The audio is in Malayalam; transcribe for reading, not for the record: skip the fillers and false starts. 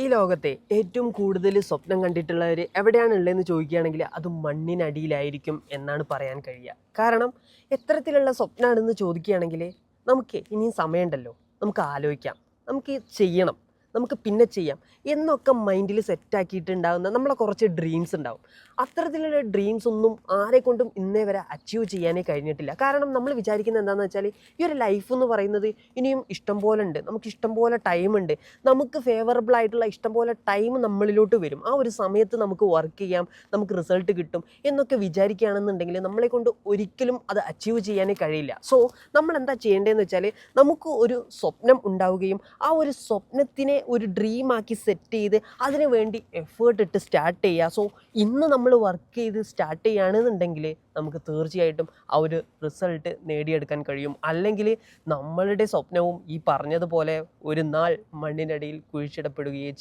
ഈ ലോകത്തെ ഏറ്റവും കൂടുതൽ സ്വപ്നം കണ്ടിട്ടുള്ളവർ എവിടെയാണുള്ളതെന്ന് ചോദിക്കുകയാണെങ്കിൽ അത് മണ്ണിനടിയിലായിരിക്കും എന്നാണ് പറയാൻ കഴിയുക. കാരണം എത്തരത്തിലുള്ള സ്വപ്നമാണെന്ന് ചോദിക്കുകയാണെങ്കിൽ നമുക്ക് ഇനിയും സമയമുണ്ടല്ലോ, നമുക്ക് ആലോചിക്കാം, നമുക്ക് ചെയ്യണം, നമുക്ക് പിന്നെ ചെയ്യാം എന്നൊക്കെ മൈൻഡിൽ സെറ്റാക്കിയിട്ടുണ്ടാകുന്ന നമ്മളെ കുറച്ച് ഡ്രീംസ് ഉണ്ടാവും. അത്തരത്തിലുള്ള ഡ്രീംസ് ഒന്നും ആരെ കൊണ്ടും ഇന്നേ വരെ അച്ചീവ് ചെയ്യാനേ കഴിഞ്ഞിട്ടില്ല. കാരണം നമ്മൾ വിചാരിക്കുന്നത് എന്താണെന്ന് വെച്ചാൽ ഈ ഒരു ലൈഫ് എന്ന് പറയുന്നത് ഇനിയും ഇഷ്ടം പോലെ ഉണ്ട്, നമുക്ക് ഇഷ്ടം പോലെ ടൈമുണ്ട്, നമുക്ക് ഫേവറബിൾ ആയിട്ടുള്ള ഇഷ്ടം പോലെ ടൈം നമ്മളിലോട്ട് വരും, ആ ഒരു സമയത്ത് നമുക്ക് വർക്ക് ചെയ്യാം, നമുക്ക് റിസൾട്ട് കിട്ടും എന്നൊക്കെ വിചാരിക്കുകയാണെന്നുണ്ടെങ്കിൽ നമ്മളെ കൊണ്ട് ഒരിക്കലും അത് അച്ചീവ് ചെയ്യാനേ കഴിയില്ല. സോ നമ്മൾ എന്താ ചെയ്യേണ്ടതെന്ന് വെച്ചാൽ നമുക്ക് ഒരു സ്വപ്നം ഉണ്ടാവുകയും ആ ഒരു സ്വപ്നത്തിനെ ഒരു ഡ്രീമാക്കി സെറ്റ് ചെയ്ത് അതിനു വേണ്ടി എഫേർട്ട് ഇട്ട് സ്റ്റാർട്ട് ചെയ്യുക. സോ ഇന്ന് നമ്മൾ വർക്ക് ചെയ്ത് സ്റ്റാർട്ട് ചെയ്യുകയാണെന്നുണ്ടെങ്കിൽ നമുക്ക് തീർച്ചയായിട്ടും ആ ഒരു റിസൾട്ട് നേടിയെടുക്കാൻ കഴിയും. അല്ലെങ്കിൽ നമ്മളുടെ സ്വപ്നവും ഈ പറഞ്ഞതുപോലെ ഒരു നാൾ മണ്ണിനടിയിൽ കുഴിച്ചിടപ്പെടുകയും ചെയ്യും.